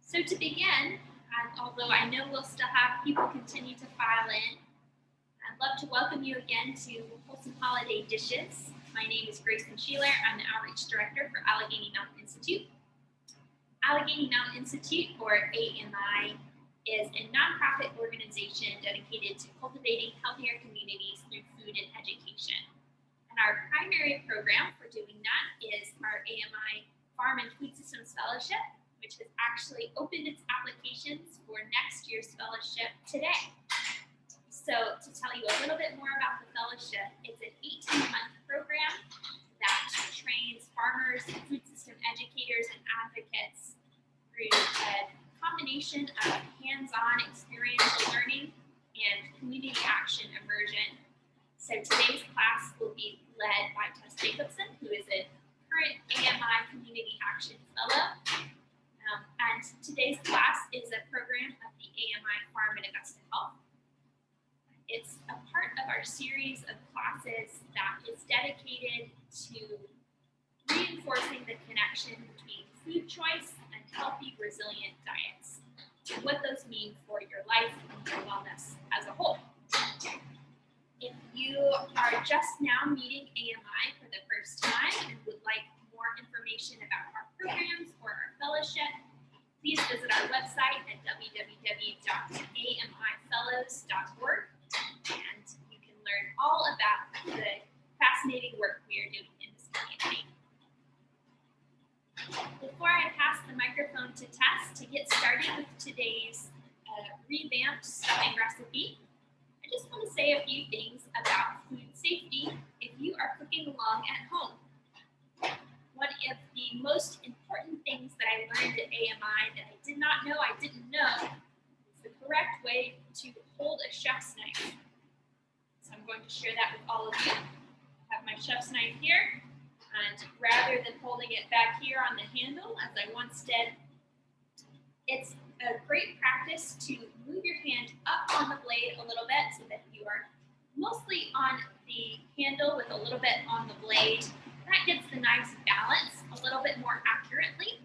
So to begin, although I know we'll still have people continue to file in, I'd love to welcome you again to Wholesome Holiday Dishes. My name is Grace Sheeler. I'm the Outreach Director for Allegheny Mountain Institute. Allegheny Mountain Institute, or AMI, is a nonprofit organization dedicated to cultivating healthier communities through food and education. And our primary program for doing that is our AMI Farm and Food Systems Fellowship, which has actually opened its applications for next year's fellowship today. So to tell you a little bit more about the fellowship, it's an 18-month program that trains farmers, food system educators, and advocates through a combination of hands-on experiential learning and community action immersion. So today's class will be led by Tess Jacobson, who is a current AMI Community Action Fellow. And today's class is a program of the AMI Farm and Augusta Health. It's a part of our series of classes that is dedicated to reinforcing the connection between food choice and healthy, resilient diets, and what those mean for your life and your wellness as a whole. If you are just now meeting AMI for the first time and would like more information about our programs or our fellowship, please visit our website at www.amifellows.org, and you can learn all about the fascinating work we are doing in this community. Before I pass the microphone to Tess to get started with today's revamped stuffing recipe, I just want to say a few things about food safety if you are cooking along at home. One of the most important things that I learned at AMI that I did not know I didn't know is the correct way to hold a chef's knife. So I'm going to share that with all of you. I have my chef's knife here, and rather than holding it back here on the handle, as I once did, it's a great practice to move your hand up on the blade a little bit so that you are mostly on the handle with a little bit on the blade. That gets the knife's balance a little bit more accurately.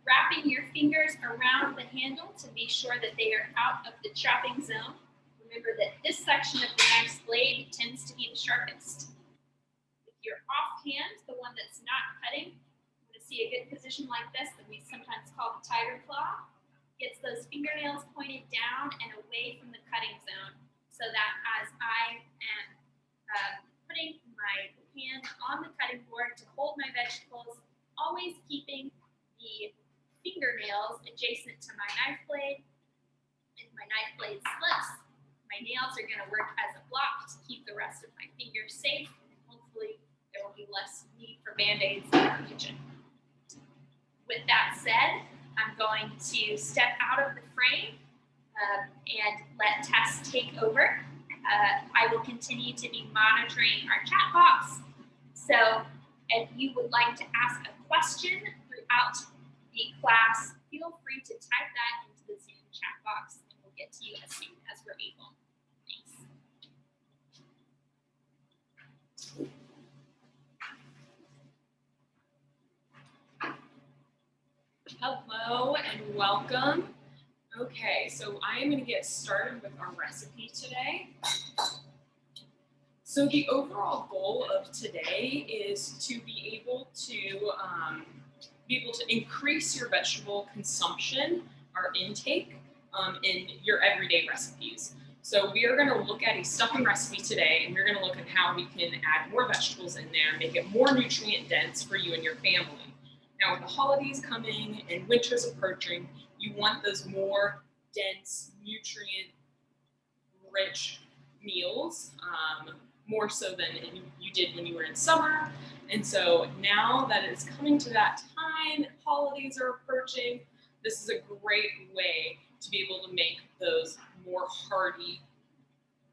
Wrapping your fingers around the handle to be sure that they are out of the chopping zone. Remember that this section of the knife's blade tends to be the sharpest. With your off hand, the one that's not cutting, you want to see a good position like this that we sometimes call the tiger claw. Gets those fingernails pointed down and away from the cutting zone so that as I am putting my hand on the cutting board to hold my vegetables, always keeping the fingernails adjacent to my knife blade. If my knife blade slips, my nails are going to work as a block to keep the rest of my fingers safe, and hopefully there will be less need for Band-Aids in our kitchen. With that said, I'm going to step out of the frame and let Tess take over. I will continue to be monitoring our chat box. So if you would like to ask a question throughout the class, feel free to type that into the Zoom chat box, and we'll get to you as soon as we're able. Thanks. Hello and welcome. Okay, so I am going to get started with our recipe today. So the overall goal of today is to be able to increase your vegetable consumption or intake in your everyday recipes. So we are going to look at a stuffing recipe today, and we're going to look at how we can add more vegetables in there, make it more nutrient dense for you and your family. Now with the holidays coming and winter's approaching, you want those more dense, nutrient-rich meals, more so than you did when you were in summer. And so now that it's coming to that time, holidays are approaching, this is a great way to be able to make those more hearty,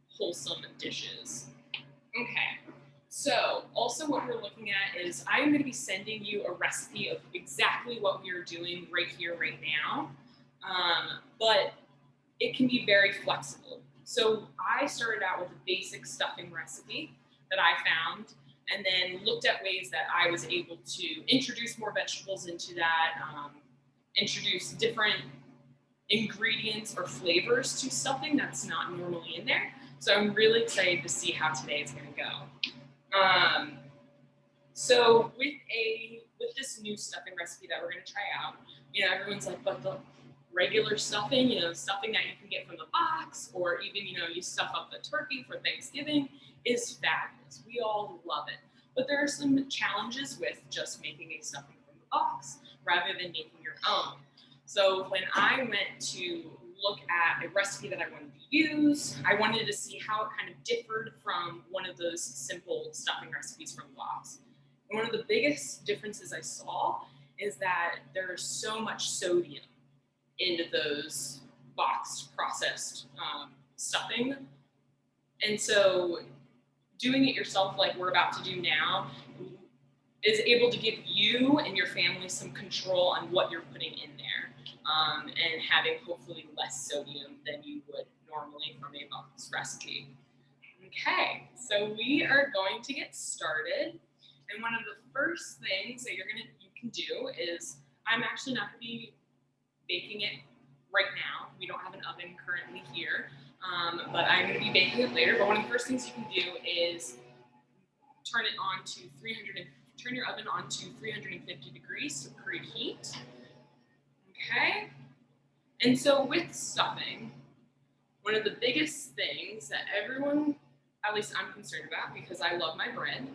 wholesome dishes. Okay, so also what we're looking at is I'm going to be sending you a recipe of exactly what we are doing right here, right now, but it can be very flexible. So I started out with a basic stuffing recipe that I found, and then looked at ways that I was able to introduce more vegetables into that, introduce different ingredients or flavors to stuffing that's not normally in there. So I'm really excited to see how today is going to go. So with this new stuffing recipe that we're going to try out, everyone's like, but the regular stuffing, stuffing that you can get from the box, or even, you stuff up the turkey for Thanksgiving is fabulous. We all love it. But there are some challenges with just making a stuffing from the box rather than making your own. So when I went to look at a recipe that I wanted to use, I wanted to see how it kind of differed from one of those simple stuffing recipes from the box. And one of the biggest differences I saw is that there's so much sodium into those boxed processed stuffing. And so doing it yourself like we're about to do now is able to give you and your family some control on what you're putting in there, and having hopefully less sodium than you would normally from a boxed recipe. Okay, so we are going to get started. And one of the first things that you can do is, I'm actually not going to be baking it right now. We don't have an oven currently here, but I'm going to be baking it later. But one of the first things you can do is turn your oven on to 350 degrees to preheat. Okay. And so with stuffing, one of the biggest things that everyone, at least I'm concerned about because I love my bread,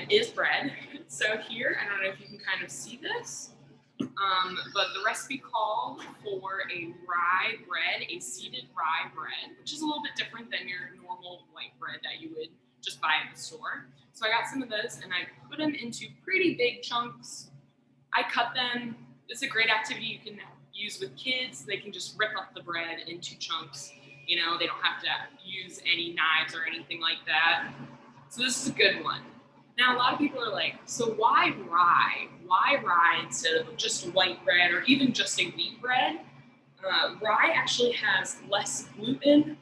is bread. So here, I don't know if you can kind of see this, but the recipe called for a rye bread, a seeded rye bread, which is a little bit different than your normal white bread that you would just buy at the store. So I got some of those and I put them into pretty big chunks. I cut them. It's a great activity you can use with kids. They can just rip up the bread into chunks. They don't have to use any knives or anything like that. So this is a good one. Now, a lot of people are like, so why rye? Why rye instead of just white bread or even just a wheat bread? Rye actually has less gluten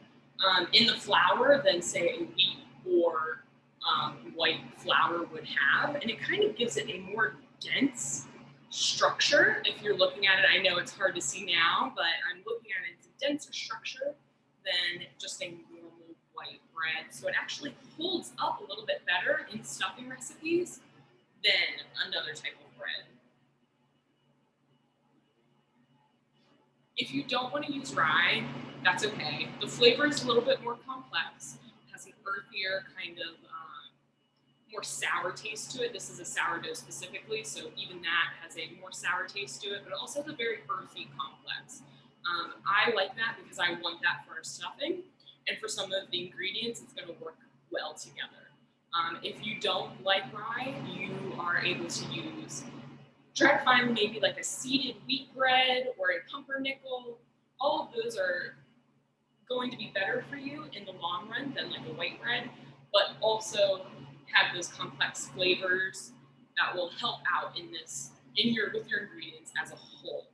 in the flour than, say, a wheat or white flour would have. And it kind of gives it a more dense structure. If you're looking at it, I know it's hard to see now, but I'm looking at it, it's a denser structure than just a normal white bread. So it actually holds up a little bit better in stuffing recipes than another type of bread. If you don't want to use rye, that's okay. The flavor is a little bit more complex. It has an earthier kind of more sour taste to it. This is a sourdough specifically, so even that has a more sour taste to it, but it also has a very earthy complex. I like that because I want that for our stuffing, and for some of the ingredients, it's going to work well together. If you don't like rye, you are able to try to find maybe like a seeded wheat bread or a pumpernickel. All of those are going to be better for you in the long run than like a white bread, but also have those complex flavors that will help out with your ingredients as a whole.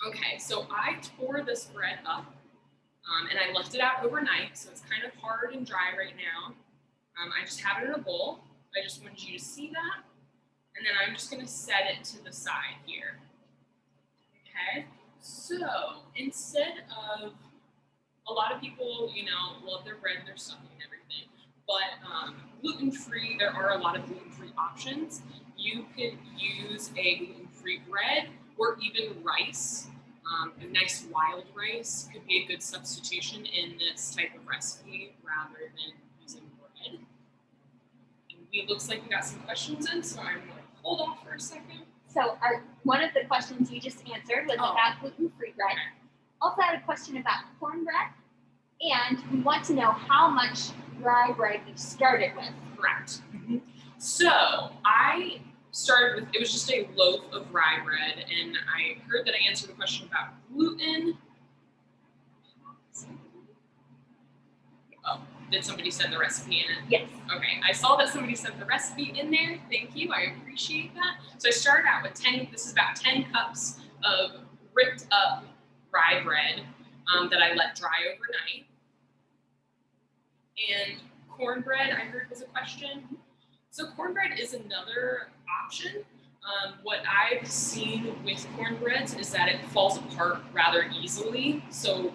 Okay, so I tore this bread up and I left it out overnight, so it's kind of hard and dry right now. I just have it in a bowl. I just wanted you to see that. And then I'm just going to set it to the side here. Okay, so instead of, a lot of people, love their bread and their stuffing and everything, but gluten-free, there are a lot of gluten-free options. You could use a gluten-free bread or even rice. A nice wild rice could be a good substitution in this type of recipe rather than using bread. And it looks like we got some questions in, so I'm going to hold off for a second. So one of the questions you just answered was about gluten-free bread. Okay. Also had a question about cornbread, and we want to know how much rye bread you started with. Correct. Mm-hmm. So I started with, it was just a loaf of rye bread, and I heard that I answered the question about gluten. Oh, did somebody send the recipe in it? Yes. Okay, I saw that somebody sent the recipe in there. Thank you, I appreciate that. So I started out with this is about 10 cups of ripped up rye bread that I let dry overnight. And cornbread, I heard was a question. So cornbread is another option. What I've seen with cornbreads is that it falls apart rather easily. So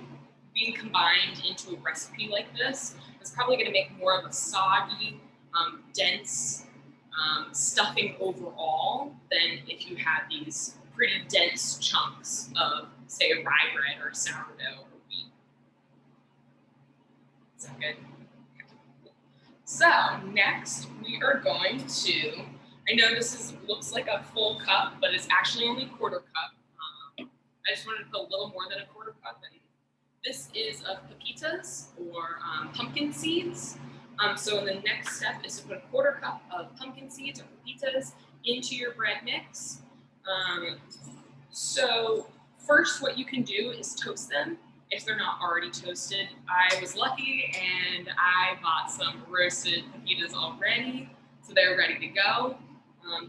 being combined into a recipe like this is probably going to make more of a soggy, dense stuffing overall than if you had these pretty dense chunks of, say, a rye bread or sourdough or wheat. Is that good? So next we are going to, I know this looks like a full cup, but it's actually only a quarter cup. I just wanted to put a little more than a quarter cup in. This is of pepitas or pumpkin seeds. So the next step is to put a quarter cup of pumpkin seeds or pepitas into your bread mix. So first what you can do is toast them if they're not already toasted. I was lucky and I bought some roasted pepitas already, so they're ready to go.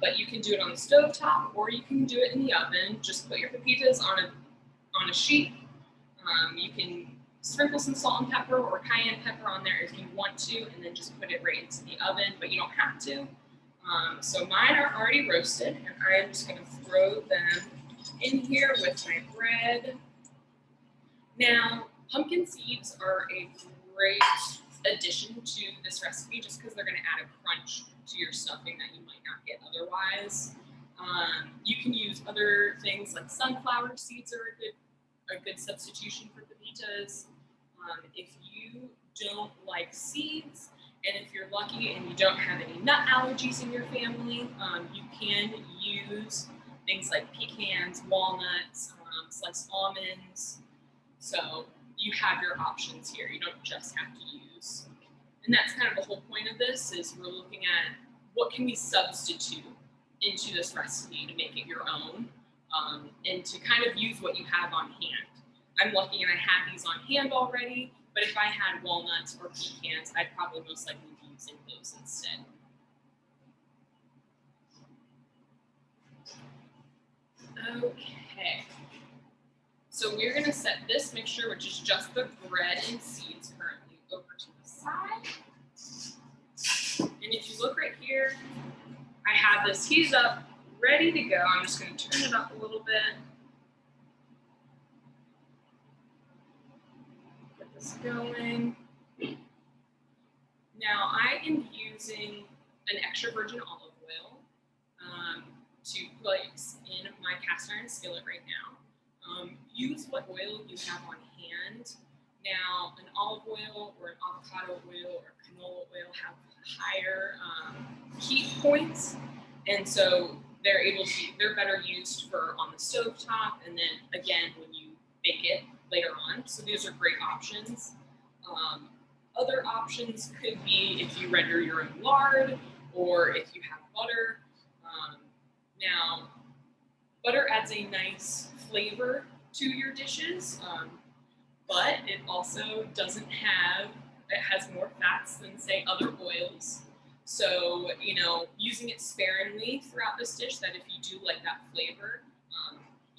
But you can do it on the stovetop or you can do it in the oven. Just put your pepitas on a sheet. You can sprinkle some salt and pepper or cayenne pepper on there if you want to, and then just put it right into the oven, but you don't have to. So mine are already roasted, and I'm just going to throw them in here with my bread. Now, pumpkin seeds are a great addition to this recipe just because they're going to add a crunch to your stuffing that you might not get otherwise. You can use other things like sunflower seeds are a good substitution for pepitas. If you don't like seeds, and if you're lucky and you don't have any nut allergies in your family, you can use things like pecans, walnuts, sliced almonds. So you have your options here. You don't just have to use. And that's kind of the whole point of this, is we're looking at what can we substitute into this recipe to make it your own, and to kind of use what you have on hand. I'm lucky and I had these on hand already, but if I had walnuts or pecans, I'd probably most likely be using those instead. Okay, so we're going to set this mixture, which is just the bread and seeds currently, over to the side. And if you look right here, I have this heated up, ready to go. I'm just going to turn it up a little bit. Get this going. Now I am using an extra virgin olive oil to place in my cast iron skillet right now. Use what oil you have on hand. Now, an olive oil or an avocado oil or canola oil have higher heat points, and so they're better used for on the stovetop, and then again when you bake it later on. So these are great options. Other options could be if you render your own lard or if you have butter. Now, butter adds a nice flavor to your dishes, but it also it has more fats than, say, other oils. So, using it sparingly throughout this dish, that if you do like that flavor,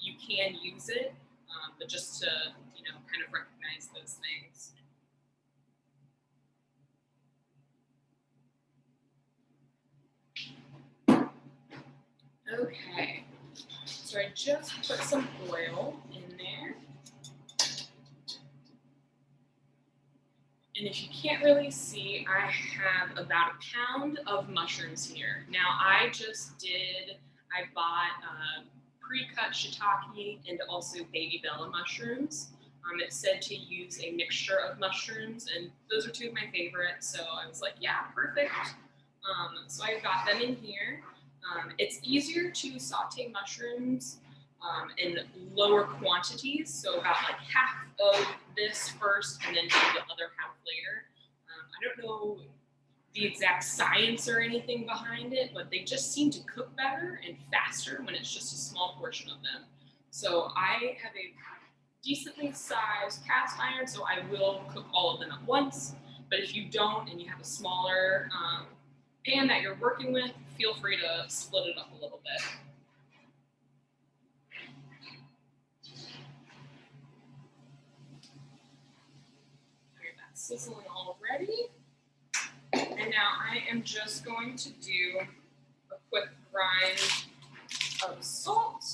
you can use it, but just to, kind of recognize those things. Okay, so I just put some oil in there. And if you can't really see, I have about a pound of mushrooms here. Now I bought pre-cut shiitake and also baby bella mushrooms. It said to use a mixture of mushrooms, and those are two of my favorites, so I was like, yeah, perfect. So I got them in here. It's easier to saute mushrooms in lower quantities, so about like half of this first and then do the other half later. I don't know the exact science or anything behind it, but they just seem to cook better and faster when it's just a small portion of them. So I have a decently sized cast iron, so I will cook all of them at once. But if you don't and you have a smaller pan that you're working with, feel free to split it up a little bit. That's sizzling already. And now I am just going to do a quick grind of salt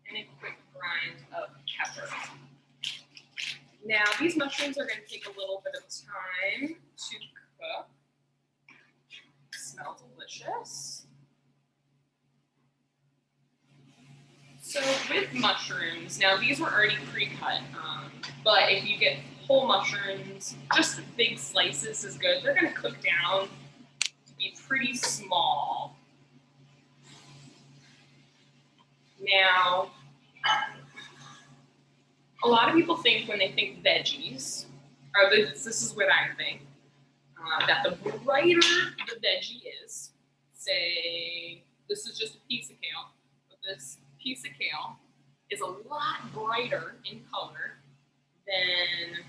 and a quick grind of pepper. Now, these mushrooms are going to take a little bit of time to cook. Smell delicious. So with mushrooms, now these were already pre-cut, but if you get whole mushrooms, just big slices is good. They're going to cook down to be pretty small. Now, a lot of people think when they think veggies, or this is what I think, that the brighter the veggie is, say this is just a piece of kale, but this piece of kale is a lot brighter in color than,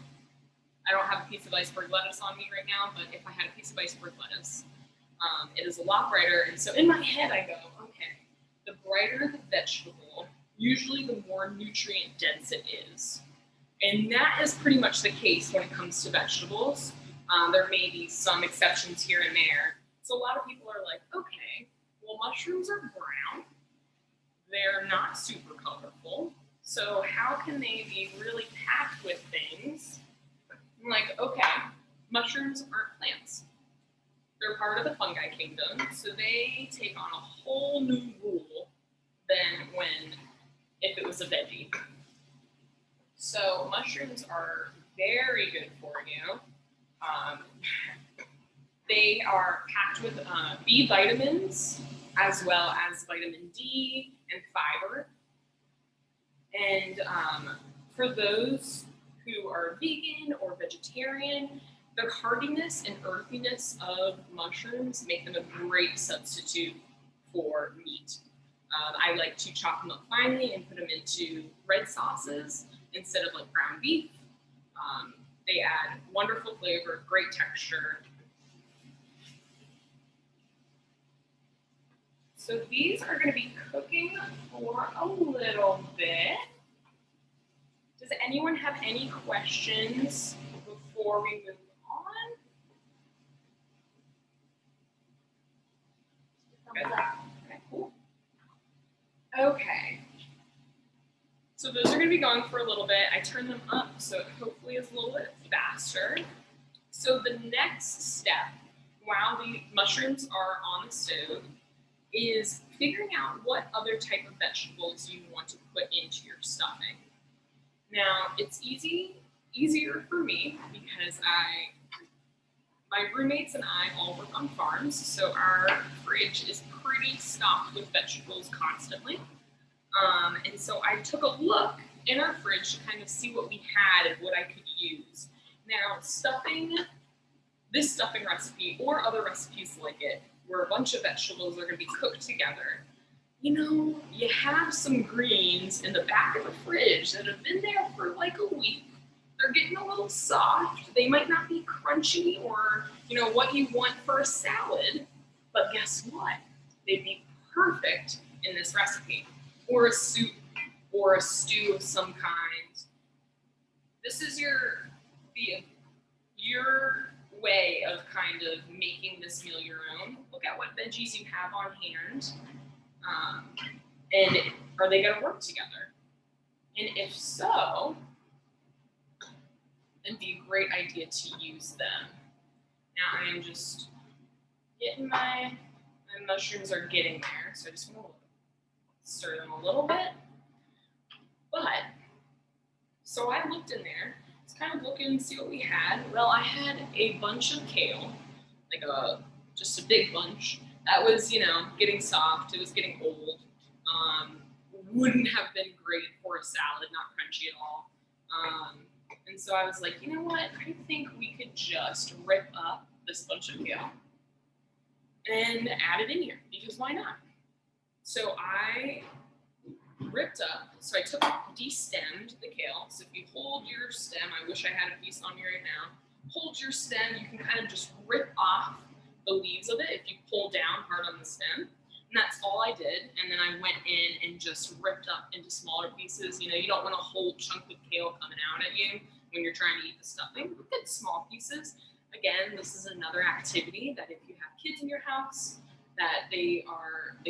I don't have a piece of iceberg lettuce on me right now, but if I had a piece of iceberg lettuce, it is a lot brighter. And so in my head I go, okay, the brighter the vegetable, usually the more nutrient dense it is. And that is pretty much the case when it comes to vegetables. There may be some exceptions here and there. So a lot of people are like, okay, well, mushrooms are brown. They're not super colorful. So how can they be really packed with things? I'm like, okay, mushrooms aren't plants. They're part of the fungi kingdom. So they take on a whole new rule than if it was a veggie. So mushrooms are very good for you. They are packed with B vitamins as well as vitamin D and fiber. And for those who are vegan or vegetarian, the hardiness and earthiness of mushrooms make them a great substitute for meat. I like to chop them up finely and put them into red sauces instead of like ground beef. They add wonderful flavor, great texture. So these are going to be cooking for a little bit. Does anyone have any questions before we move on? Good. Okay, cool. Okay. So those are going to be going for a little bit. I turned them up so it hopefully is a little bit faster. So the next step, while the mushrooms are on the stove, is figuring out what other type of vegetables you want to put into your stuffing. Now, it's easier for me because my roommates and I all work on farms, so our fridge is pretty stocked with vegetables constantly. And so I took a look in our fridge to kind of see what we had and what I could use. Now, this stuffing recipe or other recipes like it, where a bunch of vegetables are going to be cooked together, you know, you have some greens in the back of the fridge that have been there for like a week. They're getting a little soft. They might not be crunchy or, you know, what you want for a salad, but guess what? They'd be perfect in this recipe, or a soup, or a stew of some kind. This is your way of kind of making this meal your own. Look at what veggies you have on hand, and are they going to work together? And if so, it'd be a great idea to use them. Now I am just getting my mushrooms are getting there, so I just want to stir them a little bit. But, so I looked in there, was kind of looking to see what we had. Well, I had a bunch of kale, like just a big bunch. That was, you know, getting soft, it was getting old. Wouldn't have been great for a salad, not crunchy at all. And so I was like, you know what, I think we could just rip up this bunch of kale and add it in here, because why not? So I ripped up, so I destemmed the kale. So if you hold your stem, I wish I had a piece on me right now, hold your stem, you can kind of just rip off the leaves of it if you pull down hard on the stem. And that's all I did. And then I went in and just ripped up into smaller pieces. You know, you don't want a whole chunk of kale coming out at you when you're trying to eat the stuffing. Look at small pieces. Again, this is another activity that if you have kids in your house that they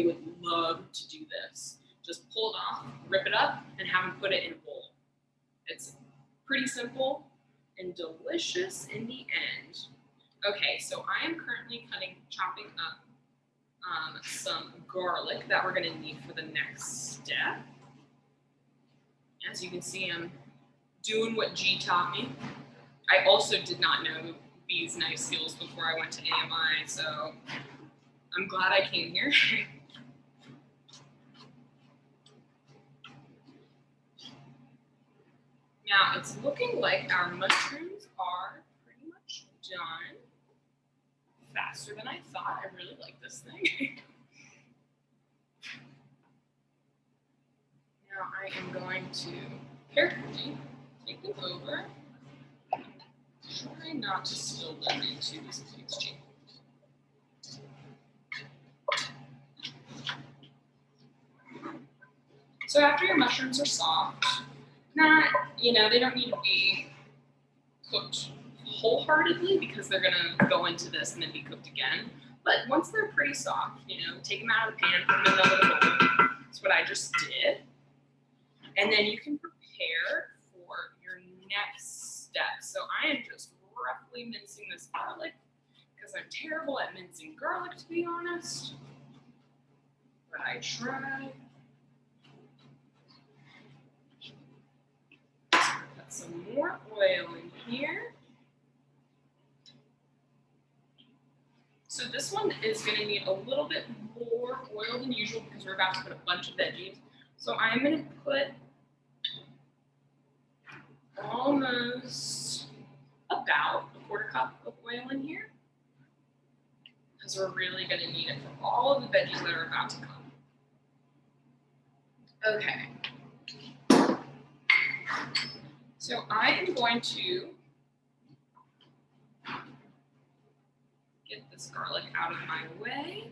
would love to do this. Just pull it off, rip it up, and have them put it in a bowl. It's pretty simple and delicious in the end. Okay, so I am currently chopping up some garlic that we're gonna need for the next step. As you can see, I'm doing what G taught me. I also did not know these knife skills before I went to AMI, so I'm glad I came here. Now it's looking like our mushrooms are pretty much done. Faster than I thought. I really like this thing. Now I am going to carefully take them over. Try not to spill them into this mixture. So after your mushrooms are soft, they don't need to be cooked wholeheartedly because they're gonna go into this and then be cooked again. But once they're pretty soft, take them out of the pan, put them in another bowl. That's what I just did. And then you can prepare for your next step. So I am just roughly mincing this garlic because I'm terrible at mincing garlic, to be honest. But I try. Put some more oil in here. So this one is going to need a little bit more oil than usual because we're about to put a bunch of veggies. So I'm going to put almost about a quarter cup of oil in here because we're really going to need it for all of the veggies that are about to come. Okay. So I am going to get this garlic out of my way.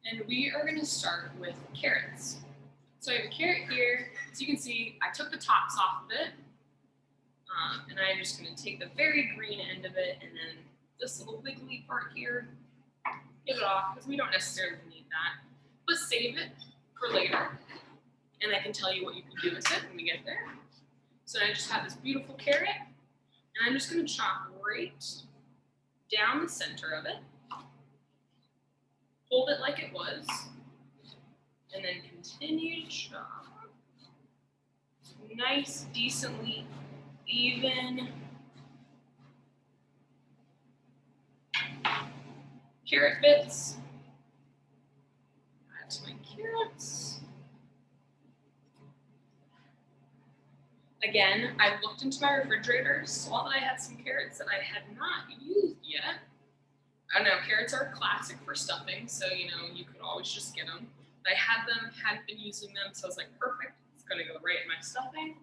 And we are going to start with carrots. So I have a carrot here. So you can see I took the tops off of it. And I'm just going to take the very green end of it and then this little wiggly part here, get it off because we don't necessarily need that. But save it for later. And I can tell you what you can do with it when we get there. So I just have this beautiful carrot. And I'm just going to chop right down the center of it. Hold it like it was. And then continue to chop. Nice, decently even carrot bits. Add to my carrots. Again, I looked into my refrigerator, saw that I had some carrots that I had not used yet. I don't know, carrots are classic for stuffing, so you could always just get them. I had them, hadn't been using them, so I was like, perfect, it's gonna go right in my stuffing.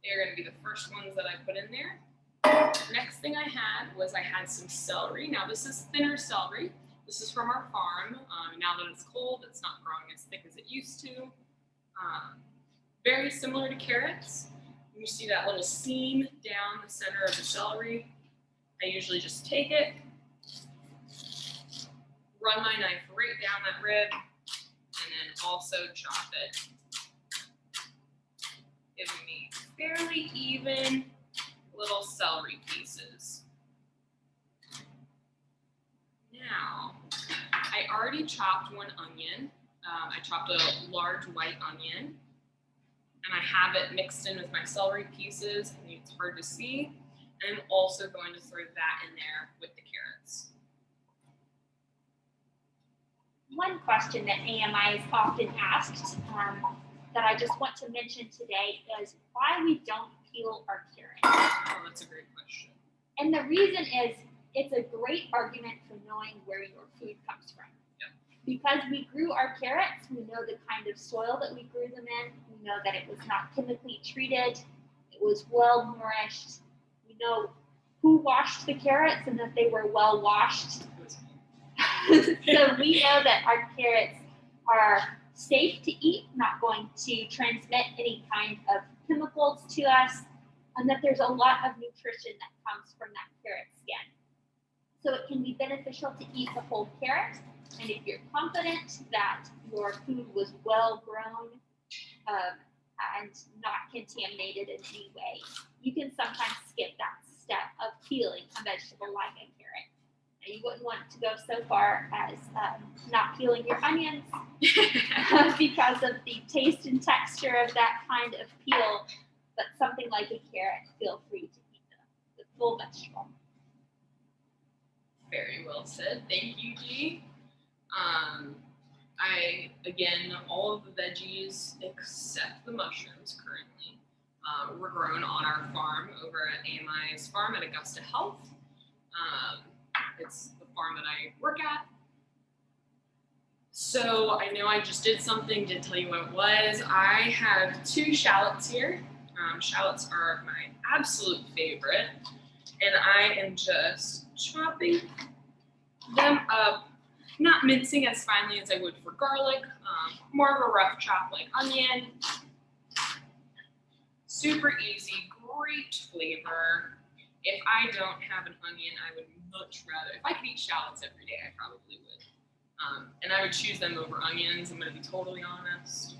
They're gonna be the first ones that I put in there. Next thing I had some celery. Now this is thinner celery. This is from our farm. Now that it's cold, it's not growing as thick as it used to. Very similar to carrots. You see that little seam down the center of the celery. I usually just take it, run my knife right down that rib, and then also chop it, giving me fairly even little celery pieces. Now, I already chopped one onion. I chopped a large white onion, and I have it mixed in with my celery pieces. I think it's hard to see. And I'm also going to throw that in there with the carrots. One question that AMI is often asked that I just want to mention today is why we don't peel our carrots. Oh, that's a great question. And the reason is it's a great argument for knowing where your food comes from. Yep. Because we grew our carrots, we know the kind of soil that we grew them in. We know that it was not chemically treated. It was well nourished. We know who washed the carrots and that they were well washed. So we know that our carrots are safe to eat, not going to transmit any kind of chemicals to us, and that there's a lot of nutrition that comes from that carrot skin. So it can be beneficial to eat the whole carrot. And if you're confident that your food was well grown and not contaminated in any way, you can sometimes skip that step of peeling a vegetable like a carrot. Now, you wouldn't want to go so far as not peeling your onions because of the taste and texture of that kind of peel, but something like a carrot, feel free to eat the full vegetable. Very well said. Thank you, Dee. Again, all of the veggies except the mushrooms currently were grown on our farm over at AMI's farm at Augusta Health. It's the farm that I work at. So I know I just did something, didn't tell you what it was. I have 2 shallots here. Shallots are my absolute favorite. And I am just chopping them up, not mincing as finely as I would for garlic, more of a rough chop like onion. Super easy, great flavor. If I don't have an onion, I would much rather, if I could eat shallots every day, I probably would. And I would choose them over onions, I'm gonna be totally honest.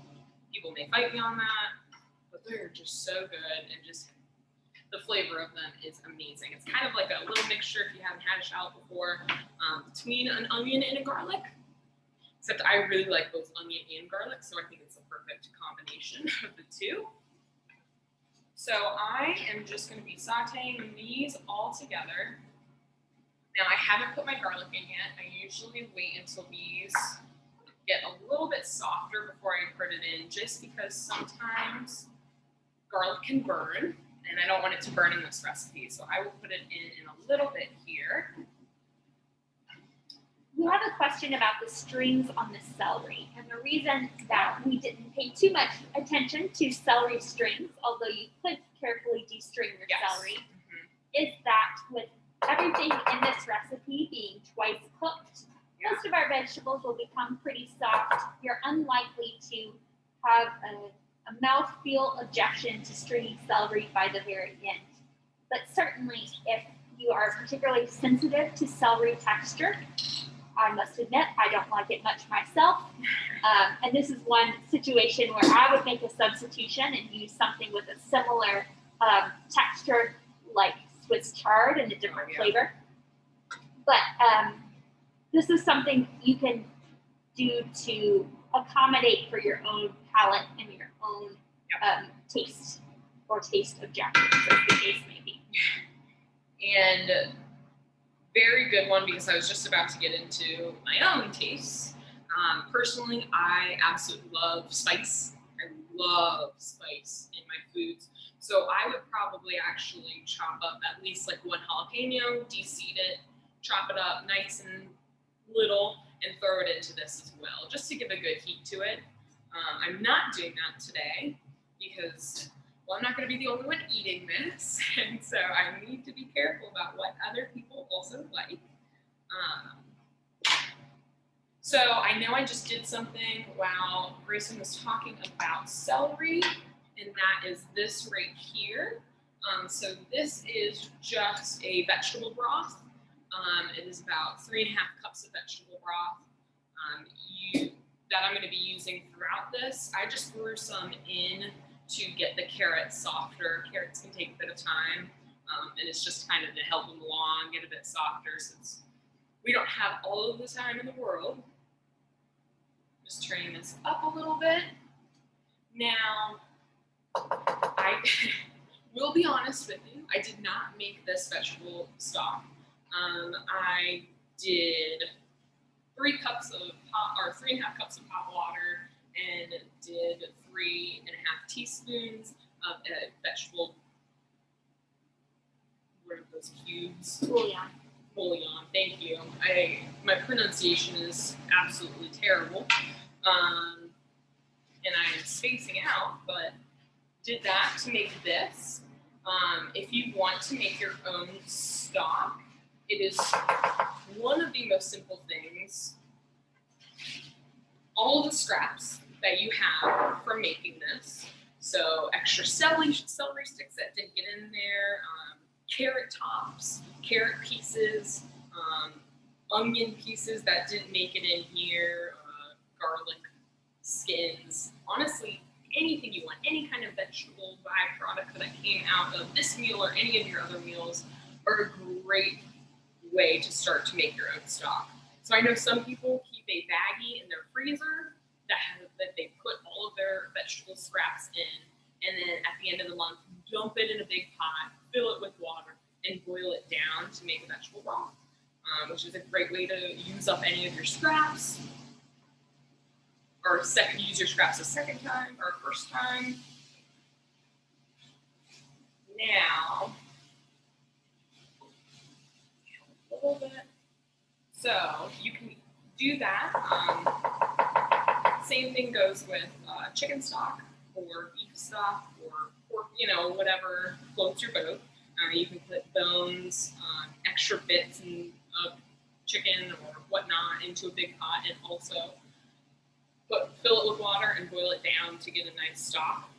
People may fight me on that, but they're just so good, and just the flavor of them is amazing. It's kind of like a little mixture, if you haven't had a shallot before, between an onion and a garlic. Except I really like both onion and garlic, so I think it's a perfect combination of the two. So I am just going to be sauteing these all together. Now I haven't put my garlic in yet. I usually wait until these get a little bit softer before I put it in, just because sometimes garlic can burn, and I don't want it to burn in this recipe. So I will put it in a little bit here. We have a question about the strings on the celery, and the reason that we didn't pay too much attention to celery strings, although you could carefully de-string your celery, is that with everything in this recipe being twice cooked, most of our vegetables will become pretty soft. You're unlikely to have a mouthfeel objection to stringy celery by the very end. But certainly, if you are particularly sensitive to celery texture, I must admit, I don't like it much myself. And this is one situation where I would make a substitution and use something with a similar texture, like Swiss chard and a different flavor. But this is something you can do to accommodate for your own palate and your own taste or taste objections, as the case may be. And very good one, because I was just about to get into my own tastes. Personally, I absolutely love spice. I love spice in my foods. So I would probably actually chop up at least like 1 jalapeno, de-seed it, chop it up nice and little, and throw it into this as well, just to give a good heat to it. I'm not doing that today because, well, I'm not going to be the only one eating this, and so I need to be careful about what other people also like. So I know I just did something while Grayson was talking about celery, and that is this right here. So this is just a vegetable broth. It is about 3.5 cups of vegetable broth that I'm going to be using throughout this. I just threw some in to get the carrots softer. Carrots can take a bit of time, and it's just kind of to help them along, get a bit softer, since we don't have all of the time in the world. Just turning this up a little bit. Now, I will be honest with you, I did not make this vegetable stock. I did 3.5 cups of hot water, and did 3.5 teaspoons of vegetable, what are those cubes? Bouillon, thank you. My pronunciation is absolutely terrible. And I am spacing out, but did that to make this. If you want to make your own stock, it is one of the most simple things. All of the scraps that you have from making this, so extra celery sticks that didn't get in there, carrot tops, carrot pieces, onion pieces that didn't make it in here, garlic skins, honestly, anything you want, any kind of vegetable byproduct that came out of this meal or any of your other meals are a great way to start to make your own stock. So I know some people keep a baggie in their freezer that they put all of their vegetable scraps in, and then at the end of the month, dump it in a big pot, fill it with water, and boil it down to make a vegetable broth, which is a great way to use up any of your scraps, or use your scraps a second time or first time. Now, a little bit. So you can do that. Same thing goes with chicken stock or beef stock or pork, whatever floats your boat. You can put bones, extra bits of chicken or whatnot into a big pot, and also fill it with water and boil it down to get a nice stock.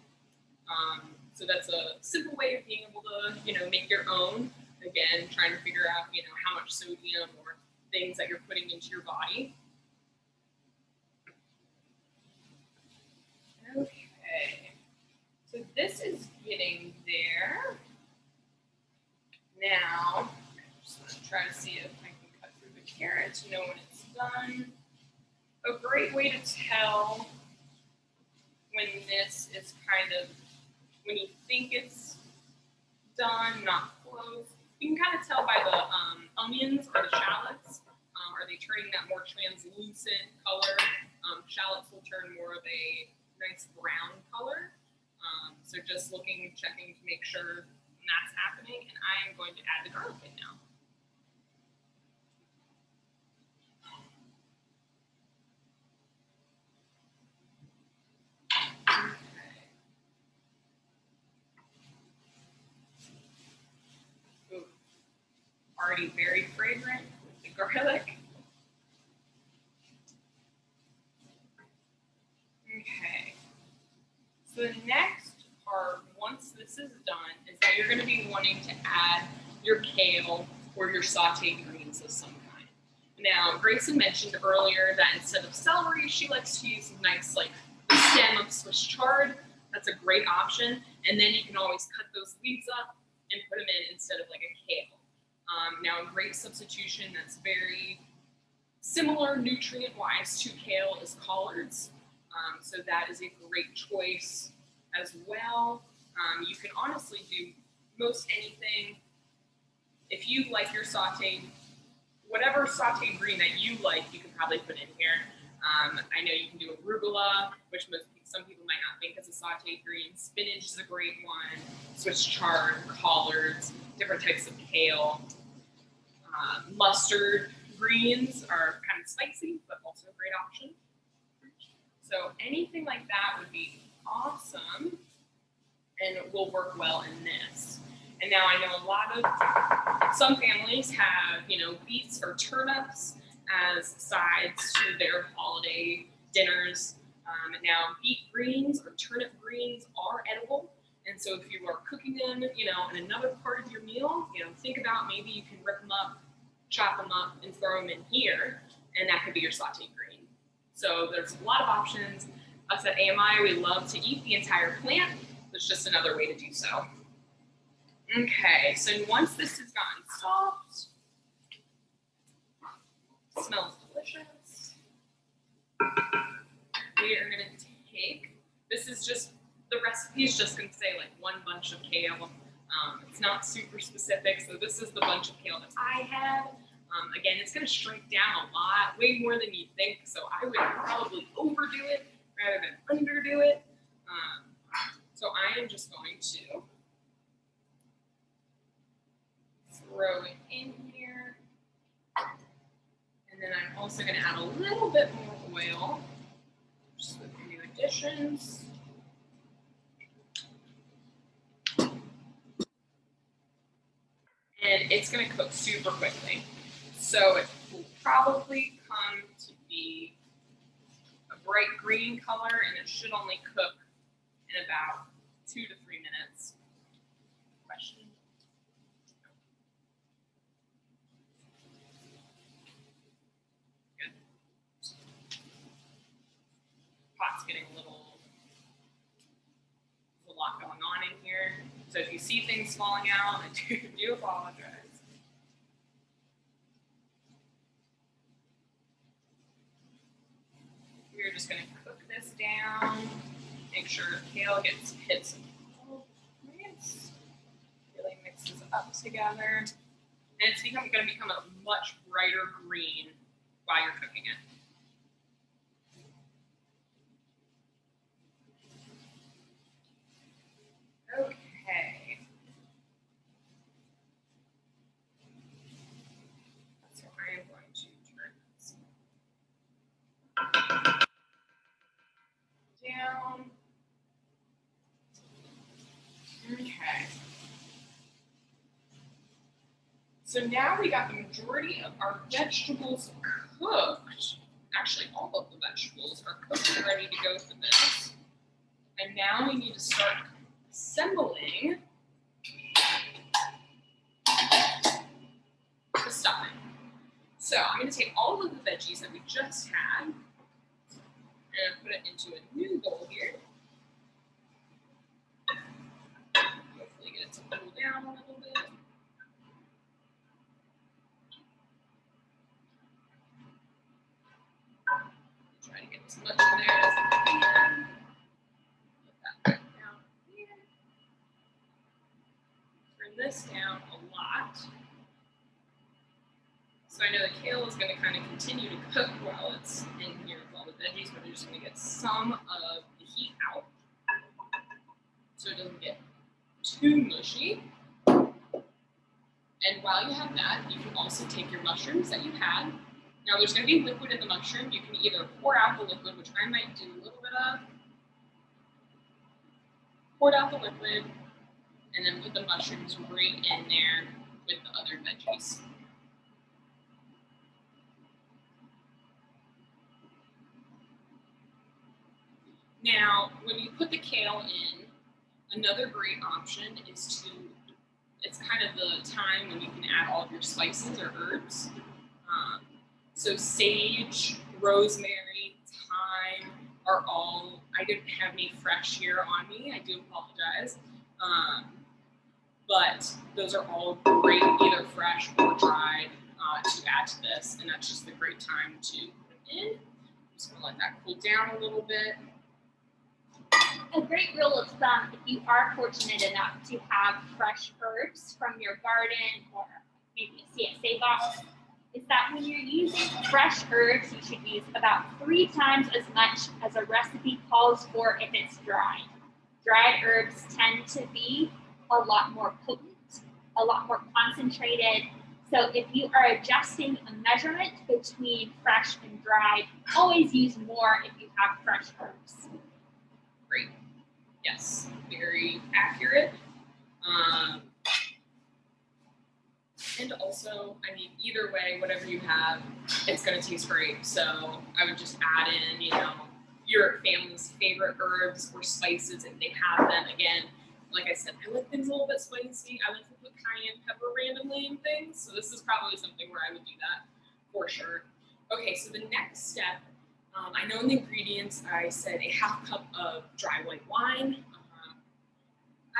So that's a simple way of being able to, make your own. Again, trying to figure out, how much sodium or things that you're putting into your body. Okay, so this is getting there. Now, I'm just going to try to see if I can cut through the carrots, when it's done. A great way to tell when this is when you think it's done, not close. You can kind of tell by the onions or the shallots. Are they turning that more translucent color? Shallots will turn more of a nice brown color. So just checking to make sure that's happening. And I am going to add the garlic in now. Ooh, already very fragrant with the garlic. Okay. So the next part, once this is done, is that you're going to be wanting to add your kale or your sauteed greens of some kind. Now, Grayson mentioned earlier that instead of celery, she likes to use a nice, the stem of Swiss chard. That's a great option. And then you can always cut those leaves up and put them in instead of a kale. Now, a great substitution that's very similar nutrient-wise to kale is collards. So that is a great choice as well. You can honestly do most anything. If you like your sauteed, whatever sauteed green that you like, you can probably put in here. I know you can do arugula, which some people might not think is a sauteed green. Spinach is a great one. Swiss chard, collards, different types of kale. Mustard greens are kind of spicy, but also a great option. So anything like that would be awesome and will work well in this. And now I know some families have, beets or turnips as sides to their holiday dinners. Now beet greens or turnip greens are edible. And so if you are cooking them, in another part of your meal, think about maybe you can rip them up, chop them up, and throw them in here, and that could be your sauteed green. So there's a lot of options. Us at AMI, we love to eat the entire plant. There's just another way to do so. Okay, so once this has gotten soft, smells delicious, we are going to take, the recipe is just going to say one bunch of kale. It's not super specific, so this is the bunch of kale that I have. Again, it's going to shrink down a lot, way more than you think, so I would probably overdo it rather than underdo it. So I am just going to throw it in here. And then I'm also going to add a little bit more oil, just with new additions. And it's going to cook super quickly. So it will probably come to be a bright green color, and it should only cook in about 2 to 3 minutes. Question? pot's getting a lot going on in here. So if you see things falling out, I do apologize. We're just going to cook this down. Make sure kale hits points. Really mixes up together. And it's going to become a much brighter green while you're cooking it. Okay. So I am going to turn this down. Okay. So now we got the majority of our vegetables cooked. Actually, all of the vegetables are cooked and ready to go for this. And now we need to start assembling the stuffing. So I'm going to take all of the veggies that we just had and put it into a new bowl here. Hopefully get it to cool down a little bit. Try to get as much in there as I can. Put that back down here. Turn this down a lot. So I know the kale is going to kind of continue to cook while it's in here with all the veggies, but I'm just going to get some of the heat out so it doesn't get too mushy. And while you have that, you can also take your mushrooms that you had. Now there's going to be liquid in the mushroom. You can either pour out the liquid, which I might do a little bit of, pour out the liquid, and then put the mushrooms right in there with the other veggies. Now, when you put the kale in, another great option is it's kind of the time when you can add all of your spices or herbs. So sage, rosemary, thyme are all, I didn't have any fresh here on me, I do apologize. But those are all great, either fresh or dried, to add to this, and that's just a great time to put it in. I'm just gonna let that cool down a little bit. A great rule of thumb, if you are fortunate enough to have fresh herbs from your garden or maybe a CSA box, is that when you're using fresh herbs, you should use about 3 times as much as a recipe calls for if it's dried. Dried herbs tend to be a lot more potent, a lot more concentrated. So if you are adjusting a measurement between fresh and dried, always use more if you have fresh herbs. Great. Yes, very accurate. And also, I mean, either way, whatever you have, it's going to taste great. So I would just add in, your family's favorite herbs or spices if they have them. Again, like I said, I like things a little bit spicy. I like to put cayenne pepper randomly in things. So this is probably something where I would do that for sure. Okay, so the next step, I know in the ingredients, I said a half cup of dry white wine.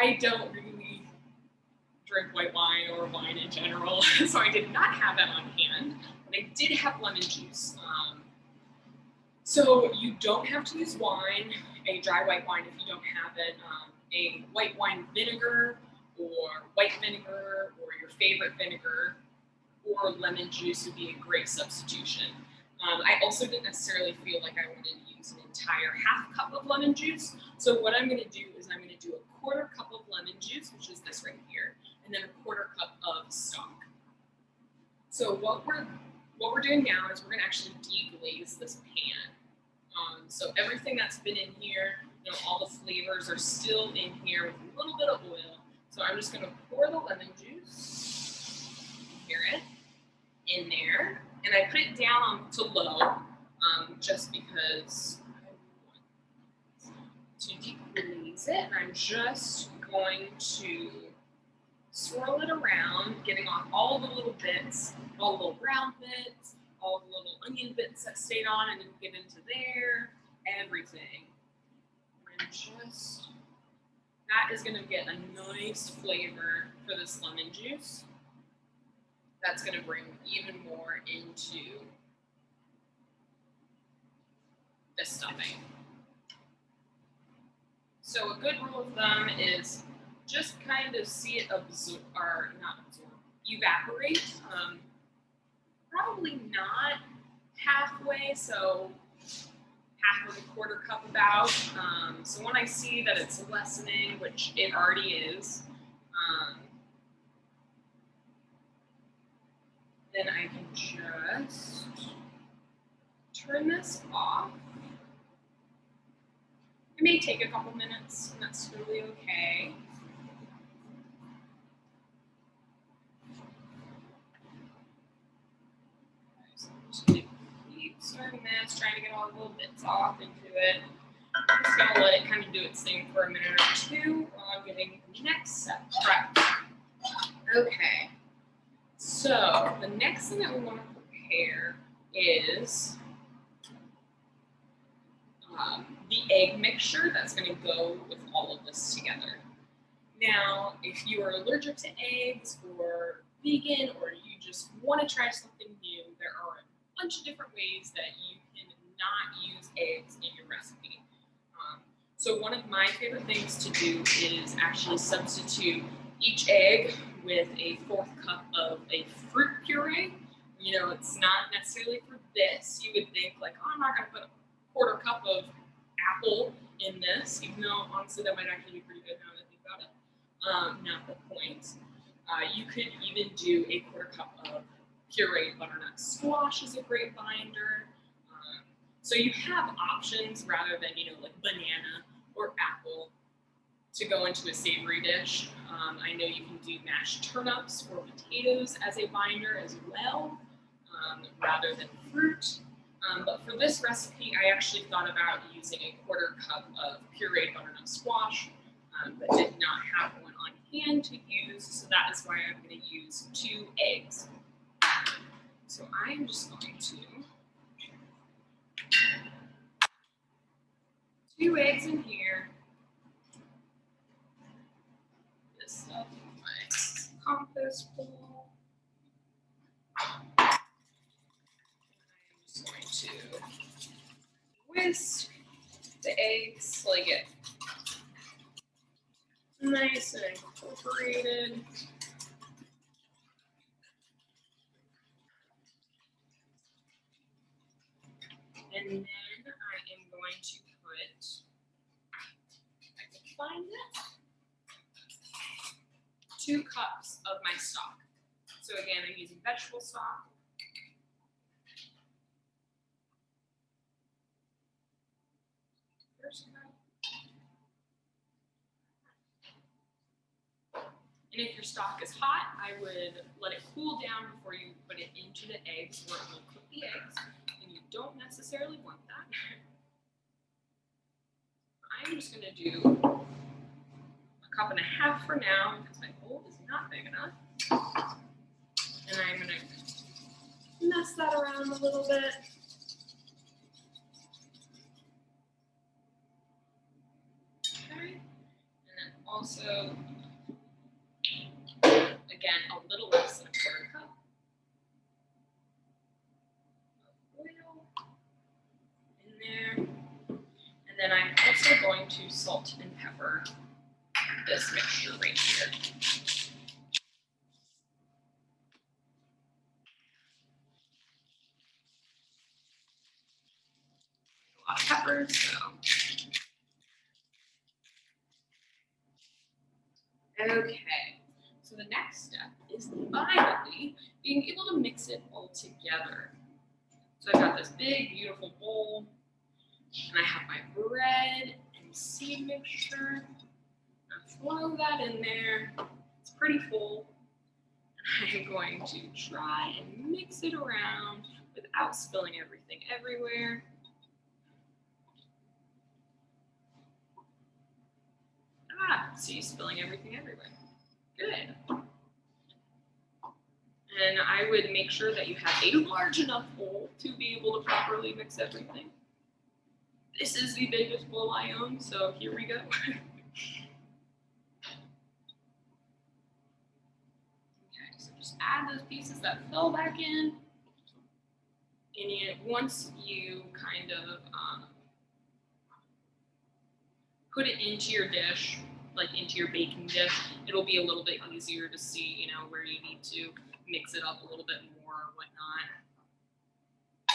I don't really drink white wine or wine in general, so I did not have that on hand, but I did have lemon juice. So you don't have to use wine, a dry white wine if you don't have it. A white wine vinegar or white vinegar or your favorite vinegar or lemon juice would be a great substitution. I also didn't necessarily feel like I wanted to use an entire half cup of lemon juice. So what I'm going to do is I'm going to do a 1/4 cup of lemon juice, which is this right here, and then a 1/4 cup of stock. So what we're doing now is we're going to actually deglaze this pan. So everything that's been in here, all the flavors are still in here with a little bit of oil. So I'm just going to pour the lemon juice, hear it, in there. And I put it down to low, just because I want to deglaze it. And I'm just going to swirl it around, getting off all the little bits, all the little brown bits, all the little onion bits that stayed on and didn't get into there, everything. that is going to get a nice flavor for this lemon juice. That's going to bring even more into the stuffing. So a good rule of thumb is just kind of see it absorb, or not absorb, evaporate. Probably not halfway, so half of a quarter cup about. So when I see that it's lessening, which it already is, then I can just turn this off. It may take a couple minutes, and that's totally okay. So I'm just going to keep stirring this, trying to get all the little bits off into it. I'm just going to let it kind of do its thing for a minute or two while I'm getting the next step prepped. Okay, so the next thing that we want to prepare is the egg mixture that's going to go with all of this together. Now, if you are allergic to eggs or vegan, or you just want to try something new, there are a bunch of different ways that you can not use eggs in your recipe. So one of my favorite things to do is actually substitute each egg with a 4th cup of a fruit puree. You know, it's not necessarily for this. You would think like, oh, I'm not going to put a 1/4 cup of apple in this, even though honestly that might actually be pretty good now that I think about it. Not the point. You could even do a 1/4 cup of pureed butternut squash is a great binder. So you have options rather than, you know, like banana or apple to go into a savory dish. I know you can do mashed turnips or potatoes as a binder as well, rather than fruit. But for this recipe, I actually thought about using a 1/4 cup of pureed butternut squash, but did not have one on hand to use, so that is why I'm going to use 2 eggs. So I am just going to 2 eggs in here. This stuff in my compost bowl. I'm just going to whisk the eggs till I get nice and incorporated. And then I am going to put, if I can find it, 2 cups of my stock. So again, I'm using vegetable stock. First cup. And if your stock is hot, I would let it cool down before you put it into the eggs, or it will cook the eggs, and you don't necessarily want that. I'm just going to do 1.5 cups for now because my bowl is not big enough. And I'm going to mess that around a little bit. Okay. And then also, again, a little less than 1/4 cup of oil in there. And then I'm also going to salt and pepper this mixture right here. A lot of peppers, so. Okay, so the next step is finally being able to mix it all together. So I've got this big, beautiful bowl, and I have my bread and seed mixture. I throw that in there. It's pretty full. And I'm going to try and mix it around without spilling everything everywhere. See, spilling everything everywhere. Good. And I would make sure that you have a large enough bowl to be able to properly mix everything. This is the biggest bowl I own, so here we go. add those pieces that fell back in. And once you kind of put it into your dish, like into your baking dish, it'll be a little bit easier to see, you know, where you need to mix it up a little bit more or whatnot.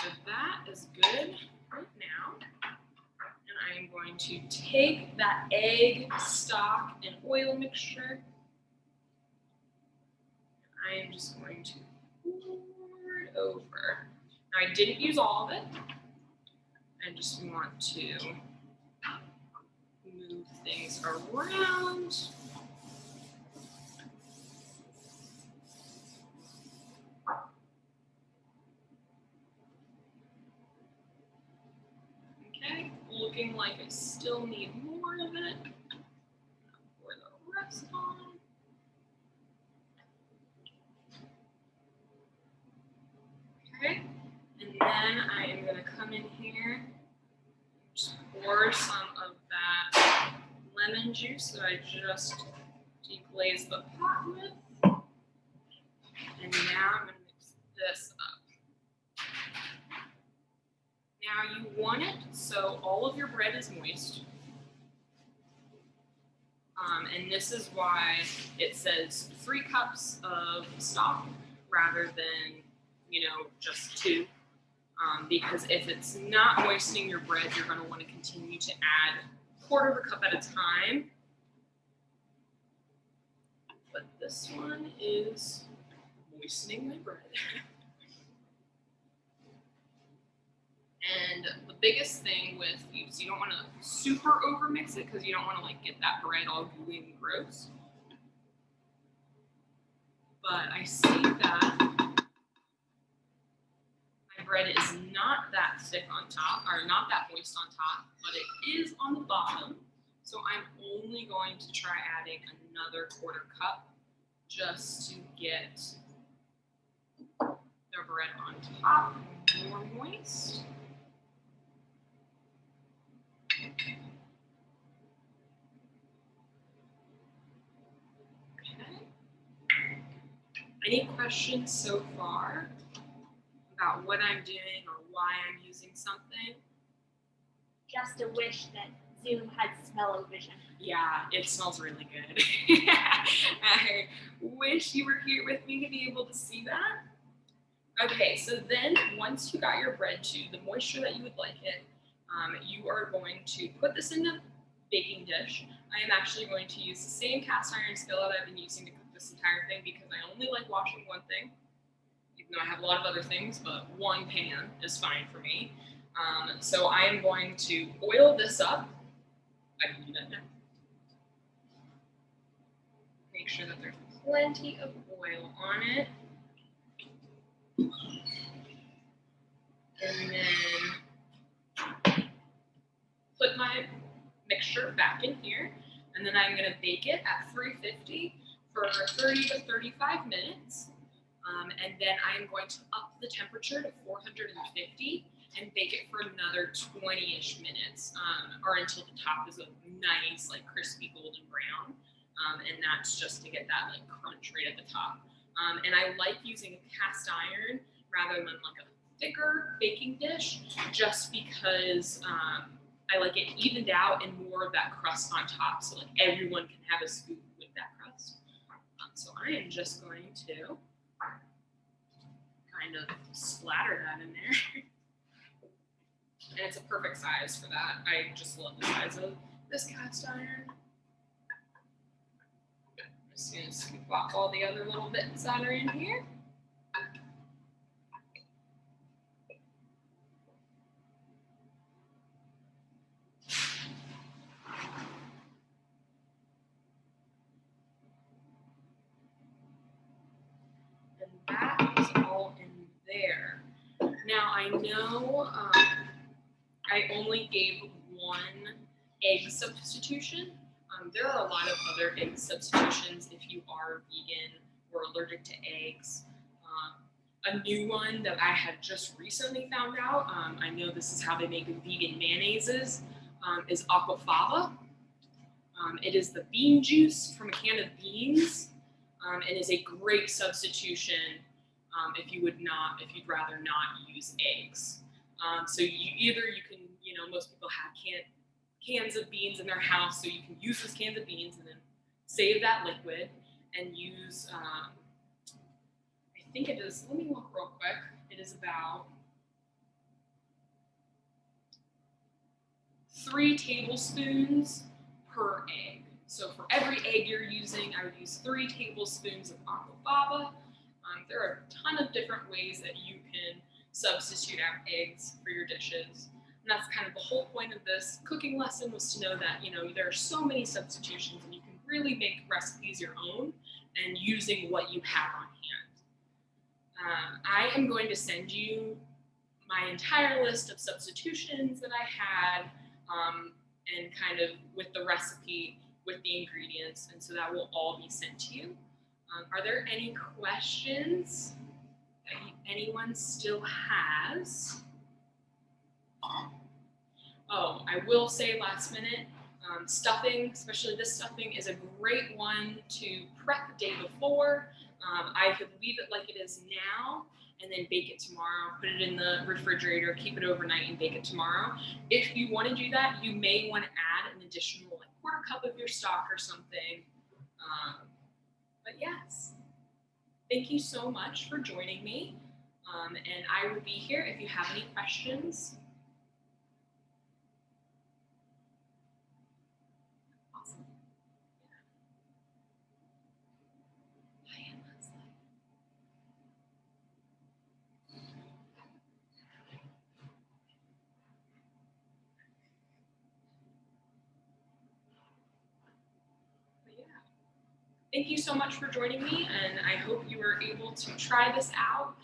So that is good right now. And I am going to take that egg, stock, and oil mixture. I am just going to pour it over. Now I didn't use all of it. I just want to move things around. Okay, looking like I still need more of it. Pour the rest on. Okay, and then I am going to come in here and just pour some of that lemon juice that I just deglazed the pot with. And now I'm going to mix this up. Now you want it so all of your bread is moist. And this is why it says 3 cups of stock rather than, you know, just 2. Because if it's not moistening your bread, you're going to want to continue to add 1/4 cup at a time. But this one is moistening my bread. And the biggest thing with you, so you don't want to super over mix it because you don't want to like get that bread all gooey and gross. But I see that my bread is not that thick on top, or not that moist on top, but it is on the bottom. So I'm only going to try adding another 1/4 cup just to get the bread on top more moist. Okay. Any questions so far about what I'm doing or why I'm using something? Just a wish that Zoom had smell-o-vision. Yeah, it smells really good. I wish you were here with me to be able to see that. Okay, so then once you got your bread to the moisture that you would like it, you are going to put this in the baking dish. I am actually going to use the same cast iron skillet I've been using to cook this entire thing because I only like washing one thing, even though I have a lot of other things, but one pan is fine for me. So I am going to oil this up. I can do that now. Make sure that there's plenty of oil on it. And then put my mixture back in here. And then I'm going to bake it at 350 for 30 to 35 minutes. And then I am going to up the temperature to 450 and bake it for another 20-ish minutes, or until the top is a nice, like, crispy golden brown. And that's just to get that, like, crunch right at the top. And I like using a cast iron rather than like a thicker baking dish, just because I like it evened out and more of that crust on top, so like everyone can have a scoop with that crust. So I am just going to kind of splatter that in there. And it's a perfect size for that. I just love the size of this cast iron. I'm just going to scoop off all the other little bits that are in here. And that is all in there. Now I know I only gave one egg substitution. There are a lot of other egg substitutions if you are vegan or allergic to eggs. A new one that I had just recently found out, I know this is how they make vegan mayonnaises, is aquafaba. It is the bean juice from a can of beans. and is a great substitution if you'd rather not use eggs. So you can, most people have cans of beans in their house, so you can use those cans of beans and then save that liquid and use, I think it is, let me look real quick, it is about 3 tablespoons per egg. So for every egg you're using, I would use 3 tablespoons of aquafaba. There are a ton of different ways that you can substitute out eggs for your dishes. And that's kind of the whole point of this cooking lesson, was to know that, there are so many substitutions and you can really make recipes your own and using what you have on hand. I am going to send you my entire list of substitutions that I had and kind of with the recipe, with the ingredients, and so that will all be sent to you. Are there any questions that anyone still has? Oh, I will say last minute, stuffing, especially this stuffing, is a great one to prep the day before. I could leave it like it is now and then bake it tomorrow, put it in the refrigerator, keep it overnight and bake it tomorrow. If you want to do that, you may want to add an additional quarter cup of your stock or something. But yes, thank you so much for joining me. And I will be here if you have any questions. Awesome. Hi, Anne Leslie. But yeah. Thank you so much for joining me, and I hope you were able to try this out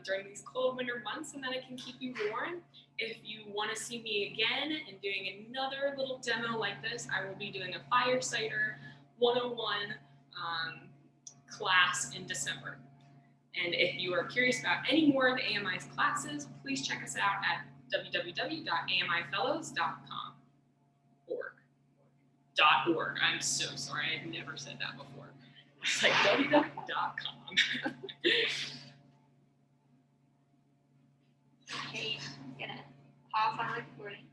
during these cold winter months and that it can keep you warm. If you want to see me again and doing another little demo like this, I will be doing a Fire Cider 101 class in December. And if you are curious about any more of AMI's classes, please check us out at www.amifellows.com. .org. I'm so sorry. I've never said that before. It's like www.com. Okay, I'm gonna pause our recording.